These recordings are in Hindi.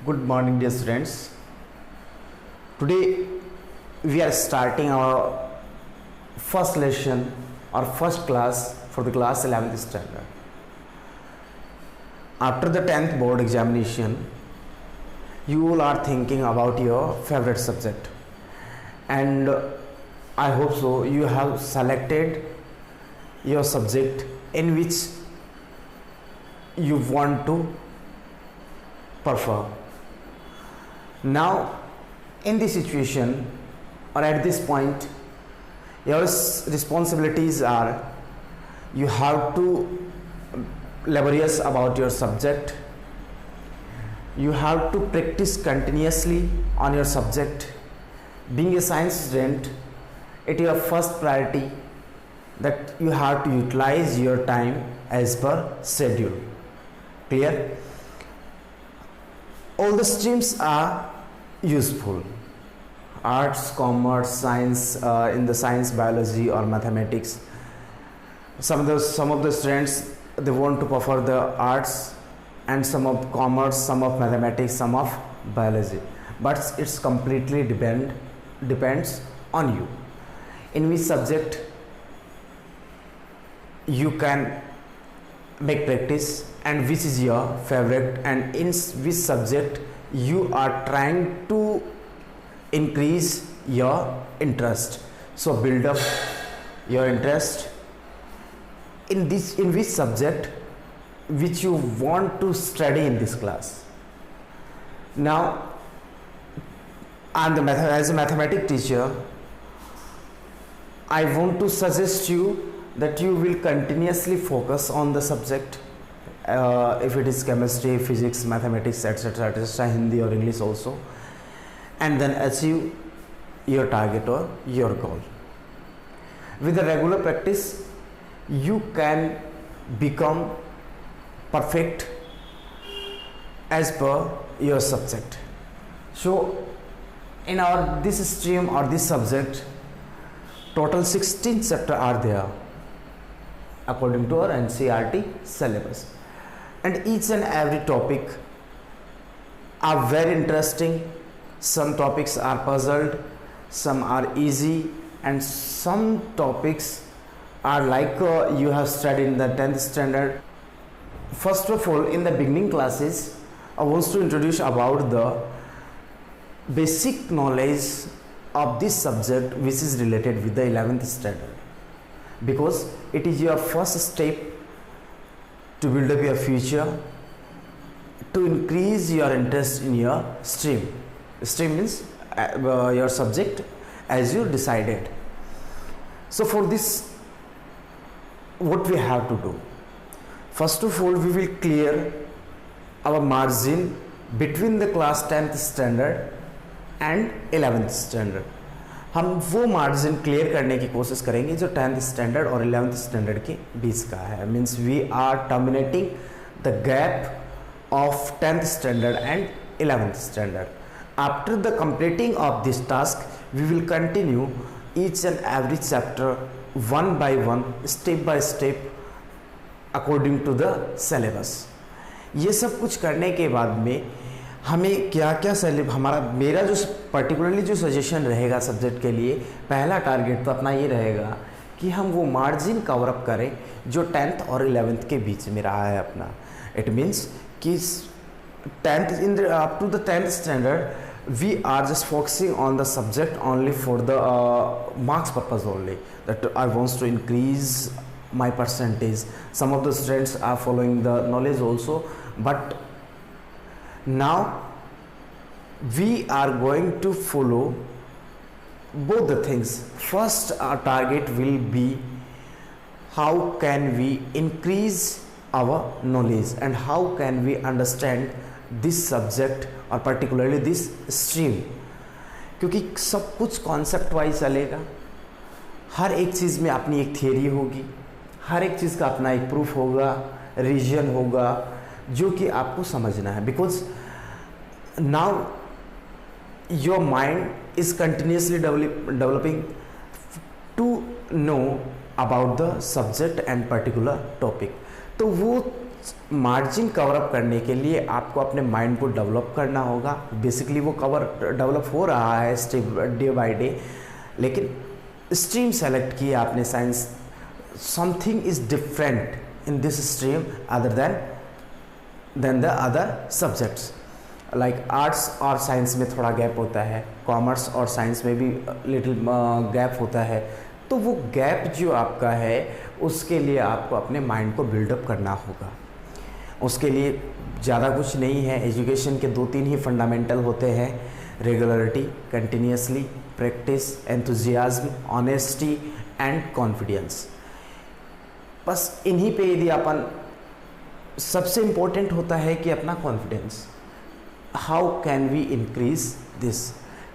Good morning, dear students. Today we are starting our first lesson or first class for the class 11th standard. After the 10th board examination, you all are thinking about your favorite subject, and I hope so you have selected your subject in which you want to perform. Now, in this situation or at this point, your responsibilities are you have to laborious about your subject. You have to practice continuously on your subject. Being a science student, it is your first priority that you have to utilize your time as per schedule. Clear? All the streams are useful: arts, commerce, science, in the science, biology or mathematics. Some of the students, they want to prefer the arts, and some of commerce, some of mathematics, some of biology, but it's completely depends on you in which subject you can make practice and which is your favorite, and in which subject you are trying to increase your interest. So build up your interest in which subject which you want to study in this class. Now, as a mathematics teacher, I want to suggest you that you will continuously focus on the subject, if it is chemistry, physics, mathematics, etc., Hindi or English also, and then achieve your target or your goal. With the regular practice, you can become perfect as per your subject. So in this stream or this subject, total 16 chapters are there according to our NCERT syllabus, and each and every topic are very interesting. Some topics are puzzled, some are easy, and some topics are like you have studied in the 10th standard. First of all, in the beginning classes, I want to introduce about the basic knowledge of this subject which is related with the 11th standard, because it is your first step to build up your future, to increase your interest in your stream. Stream means your subject as you decided. So for this, what we have to do? First of all, we will clear our margin between the class 10th standard and 11th standard. हम वो मार्जिन क्लियर करने की कोशिश करेंगे जो 10th स्टैंडर्ड और 11th स्टैंडर्ड के बीच का है. Means we are terminating the gap of 10th standard and 11th standard. After the completing of this task, we will continue each and every chapter one by one, step by step, according to the syllabus. ये सब कुछ करने के बाद में हमें क्या क्या मेरा जो पर्टिकुलरली जो सजेशन रहेगा सब्जेक्ट के लिए, पहला टारगेट तो अपना ये रहेगा कि हम वो मार्जिन कवर अप करें जो 10th और 11th के बीच में रहा है अपना. इट मीन्स कि 10th up to the 10th standard we are just focusing on the subject only for the marks purpose only, that I wants to increase my percentage. Some of the students are following the knowledge also, but now we are going to follow both the things. First, our target will be how can we increase our knowledge and how can we understand this subject or particularly this stream, क्योंकि सब कुछ कॉन्सेप्ट वाइज चलेगा. हर एक चीज़ में अपनी एक थियरी होगी, हर एक चीज़ का अपना एक प्रूफ होगा, रीजन होगा, जो कि आपको समझना है. Because now your mind is continuously developing to know about the subject and particular topic. तो वो मार्जिन कवर अप करने के लिए आपको अपने माइंड को डेवलप करना होगा। बेसिकली वो कवर डेवलप हो रहा है स्टेप डे बाय डे, लेकिन स्ट्रीम सेलेक्ट की आपने science, something is different in this stream other than the other subjects. Like arts और साइंस में थोड़ा गैप होता है, कॉमर्स और साइंस में भी लिटिल गैप होता है। तो वो गैप जो आपका है उसके लिए आपको अपने माइंड को बिल्डअप करना होगा। उसके लिए ज़्यादा कुछ नहीं है, एजुकेशन के 2-3 ही फंडामेंटल होते हैं, regularity, continuously, practice, enthusiasm, honesty and confidence. बस इन्हीं पे यदि अपन, सबसे इम्पोर्टेंट होता है कि अपना confidence, how can we increase this.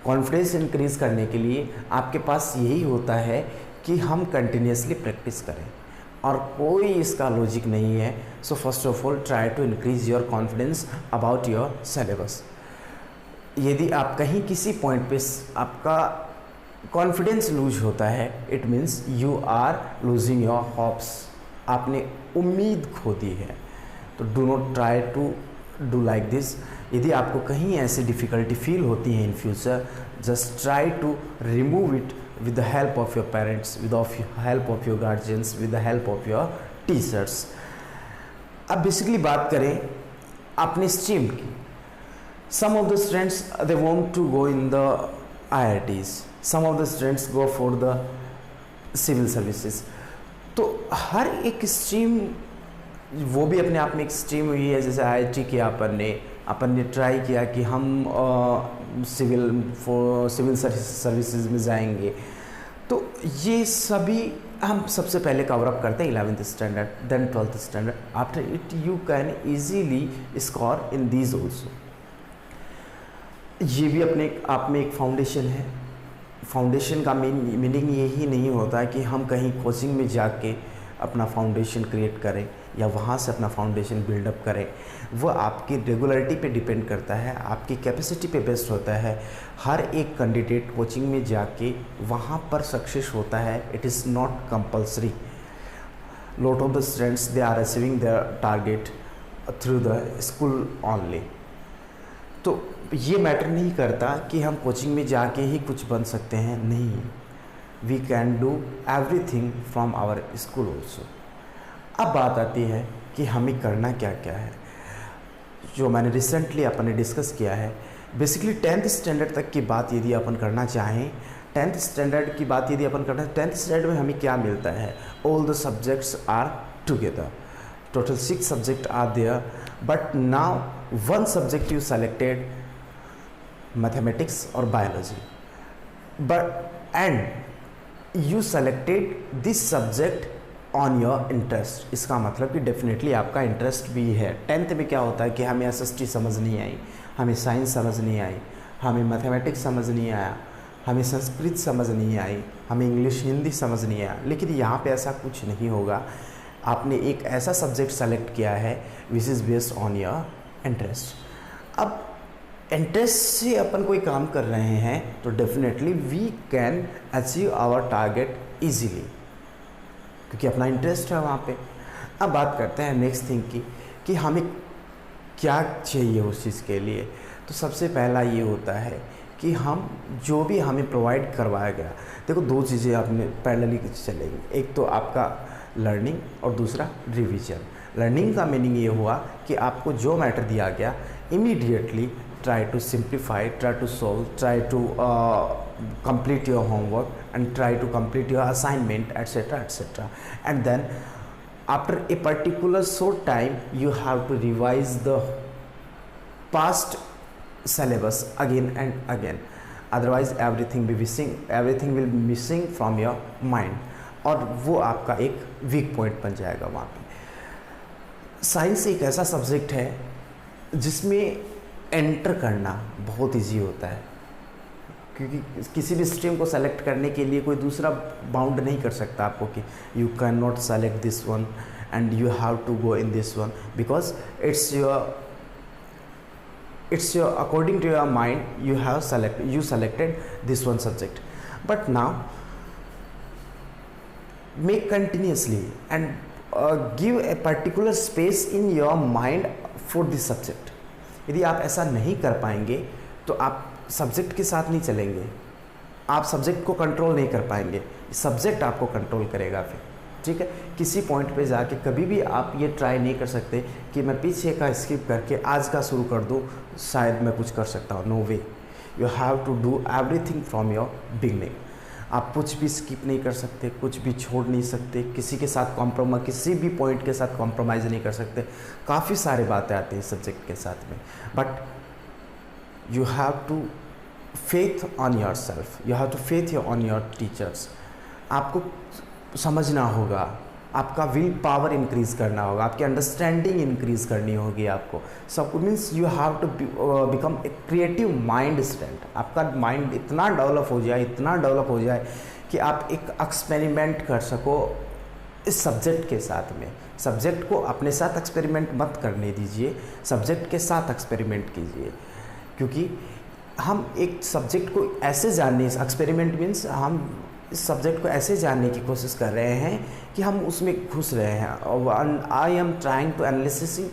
Confidence increase करने के लिए आपके पास यही होता है कि हम कंटिन्यूसली प्रैक्टिस करें, और कोई इसका लॉजिक नहीं है। So first of all try to increase your confidence about your syllabus. यदि आप कहीं किसी पॉइंट पे आपका कॉन्फिडेंस लूज होता है, it means you are losing your hopes, आपने उम्मीद खो दी है। तो do not try to do like this. यदि आपको कहीं ऐसी डिफ़िकल्टी फील होती है in future, just try to remove it with the help of your parents, with the help of your guardians, with the help of your teachers. अब बेसिकली बात करें अपने स्ट्रीम की, some of the students they want to go in the IITs, some of the students go for the civil services. तो हर एक स्ट्रीम, वो भी अपने आप में एक स्ट्रीम हुई है। जैसे IIT किया अपन ने ट्राई किया कि हम सिविल सर्विसेज में जाएंगे। तो ये सभी हम सबसे पहले कवर अप करते हैं 11th standard, then 12th standard. After it you can easily score in these also. ये भी अपने आप में एक फाउंडेशन है। फाउंडेशन का मीनिंग यही नहीं होता कि हम कहीं कोचिंग में जाके अपना फाउंडेशन क्रिएट करें या वहाँ से अपना फाउंडेशन बिल्डअप करें। वो आपकी रेगुलरिटी पे डिपेंड करता है, आपकी कैपेसिटी पे बेस्ड होता है। हर एक कैंडिडेट कोचिंग में जाके वहाँ पर सक्सेस होता है, it is not compulsory. Lot of the students they are achieving their target through the school only. तो ये मैटर नहीं करता कि हम कोचिंग में जाके ही कुछ बन सकते हैं, नहीं, we can do everything from our school also. अब बात आती है कि हमें करना क्या क्या है, जो मैंने रिसेंटली अपन ने डिस्कस किया है। बेसिकली 10th स्टैंडर्ड तक की बात यदि अपन करना चाहें, 10th स्टैंडर्ड की बात यदि अपन करना, 10th स्टैंडर्ड में हमें क्या मिलता है, all the subjects are together, total 6 subject are there, but now 1 subject you selected, mathematics और biology, but and you selected this subject on your interest. इसका मतलब कि डेफिनेटली आपका इंटरेस्ट भी है। 10th में क्या होता है कि हमें SST समझ नहीं आई, हमें साइंस समझ नहीं आई, हमें मैथमेटिक्स समझ नहीं आया, हमें संस्कृत समझ नहीं आई, हमें इंग्लिश हिंदी समझ नहीं आया। लेकिन यहाँ पे ऐसा कुछ नहीं होगा, आपने एक ऐसा सब्जेक्ट सेलेक्ट किया है which is based on your interest. अब इंटरेस्ट से अपन कोई काम कर रहे हैं तो definitely we can achieve our target easily, क्योंकि अपना इंटरेस्ट है वहाँ पे। अब बात करते हैं नेक्स्ट थिंग की कि हमें क्या चाहिए उस चीज़ के लिए। तो सबसे पहला ये होता है कि हम जो भी हमें प्रोवाइड करवाया गया, देखो 2 चीज़ें आपने पैरेलली चलेंगी, एक तो आपका लर्निंग और दूसरा रिवीजन। लर्निंग का मीनिंग ये हुआ कि आपको जो मैटर दिया गया immediately try to simplify, try to solve, try to complete your homework and try to complete your assignment, etc., etc. And then after a particular short time you have to revise the past syllabus again and again, otherwise everything will be missing from your mind, और वो आपका एक वीक पॉइंट बन जाएगा वहाँ पे। साइंस एक ऐसा सब्जेक्ट है जिसमें एंटर करना बहुत इजी होता है, क्योंकि किसी भी स्ट्रीम को सेलेक्ट करने के लिए कोई दूसरा बाउंड नहीं कर सकता आपको कि you can not select this one and you have to go in this one, because it's your according to your mind you selected this one subject. But now make continuously and give a particular space in your mind for this subject. यदि आप ऐसा नहीं कर पाएंगे तो आप सब्जेक्ट के साथ नहीं चलेंगे, आप सब्जेक्ट को कंट्रोल नहीं कर पाएंगे, सब्जेक्ट आपको कंट्रोल करेगा फिर। ठीक है, किसी पॉइंट पे जाके कभी भी आप ये ट्राई नहीं कर सकते कि मैं पीछे का स्किप करके आज का शुरू कर दूँ, शायद मैं कुछ कर सकता हूँ। No way, you have to do everything from your beginning. आप कुछ भी स्किप नहीं कर सकते, कुछ भी छोड़ नहीं सकते, किसी के साथ कॉम्प्रोमाइज़, किसी भी पॉइंट के साथ कॉम्प्रोमाइज़ नहीं कर सकते। काफ़ी सारी बातें आती हैं सब्जेक्ट के साथ में, but you have to faith on your self, you have to faith on your teachers. आपको समझना होगा, आपका विल पावर इंक्रीज़ करना होगा, आपकी अंडरस्टैंडिंग इंक्रीज़ करनी होगी आपको। सब means you have to become a creative mind student. आपका माइंड इतना डेवलप हो जाए, इतना डेवलप हो जाए कि आप एक एक्सपेरिमेंट कर सको इस सब्जेक्ट के साथ में। सब्जेक्ट को अपने साथ एक्सपेरिमेंट मत करने दीजिए, सब्जेक्ट के साथ एक्सपेरिमेंट कीजिए, क्योंकि हम एक सब्जेक्ट को ऐसे जानने, एक्सपेरिमेंट मीन्स हम इस सब्जेक्ट को ऐसे जानने की कोशिश कर रहे हैं कि हम उसमें घुस रहे हैं। I am trying to analysing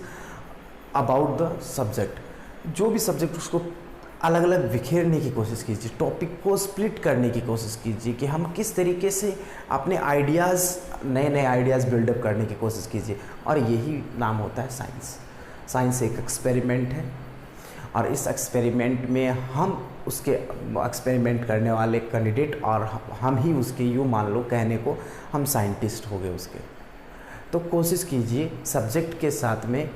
about the subject. जो भी सब्जेक्ट, उसको अलग अलग बिखेरने की कोशिश कीजिए, टॉपिक को स्प्लिट करने की कोशिश कीजिए कि हम किस तरीके से अपने आइडियाज़, नए नए आइडियाज़ बिल्डअप करने की कोशिश कीजिए। और यही नाम होता है साइंस। साइंस एक एक्सपेरिमेंट है और इस एक्सपेरिमेंट में हम उसके एक्सपेरिमेंट करने वाले कैंडिडेट और हम ही उसके, यूँ मान लो कहने को हम साइंटिस्ट हो गए उसके। तो कोशिश कीजिए सब्जेक्ट के साथ में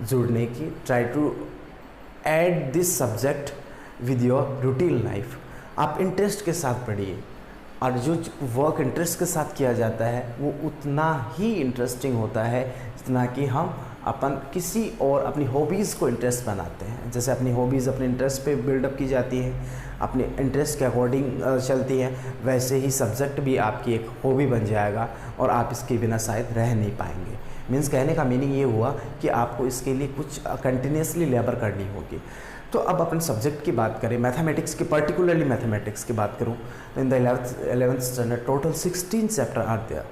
जुड़ने की। Try to add this subject with your routine life. आप इंटरेस्ट के साथ पढ़िए, और जो वर्क इंटरेस्ट के साथ किया जाता है वो उतना ही इंटरेस्टिंग होता है जितना कि हम अपन किसी और अपनी हॉबीज़ को इंटरेस्ट बनाते हैं। जैसे अपनी हॉबीज़ अपने इंटरेस्ट पे बिल्डअप की जाती है, अपने इंटरेस्ट के अकॉर्डिंग चलती है, वैसे ही सब्जेक्ट भी आपकी एक हॉबी बन जाएगा और आप इसके बिना शायद रह नहीं पाएंगे। मीन्स कहने का मीनिंग ये हुआ कि आपको इसके लिए कुछ कंटिन्यूसली लेबर करनी होगी। तो अब अपन सब्जेक्ट की बात करें, मैथमेटिक्स की, पर्टिकुलरली मैथमेटिक्स की बात करूँ, in the 11th standard total 16 chapter are there.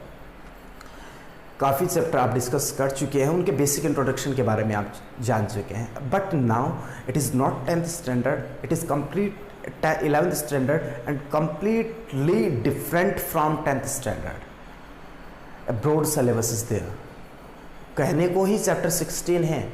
काफ़ी चैप्टर आप डिस्कस कर चुके हैं, उनके बेसिक इंट्रोडक्शन के बारे में आप जान चुके हैं। But now it is not 10th standard, it is complete 11th standard and completely different from 10th standard. A broad syllabus is there. कहने को ही चैप्टर 16 है,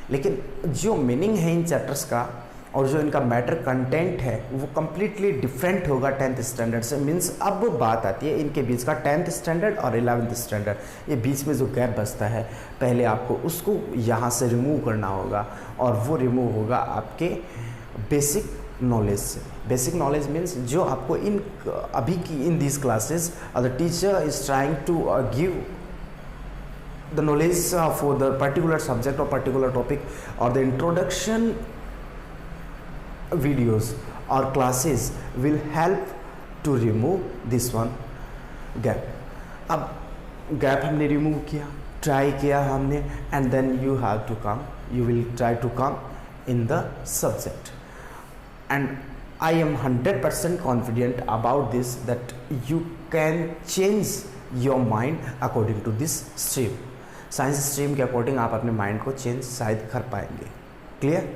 लेकिन जो मीनिंग है इन चैप्टर्स का और जो इनका मैटर कंटेंट है वो कम्प्लीटली डिफरेंट होगा 10th स्टैंडर्ड से। मीन्स अब बात आती है इनके बीच का 10th स्टैंडर्ड और 11th स्टैंडर्ड। ये बीच में जो गैप बचता है, पहले आपको उसको यहाँ से रिमूव करना होगा, और वो रिमूव होगा आपके बेसिक नॉलेज से। बेसिक नॉलेज मीन्स जो आपको इन अभी की in these classes the teacher is trying to give the knowledge for the particular subject or particular topic, or the introduction videos or classes will help to remove this one gap. अब gap हमने remove किया, try किया हमने, and then you have to come, you will try to come in the subject, and I am 100% confident about this that you can change your mind according to this stream. Science stream के अकॉर्डिंग आप अपने माइंड को चेंज शायद कर पाएंगे। क्लियर?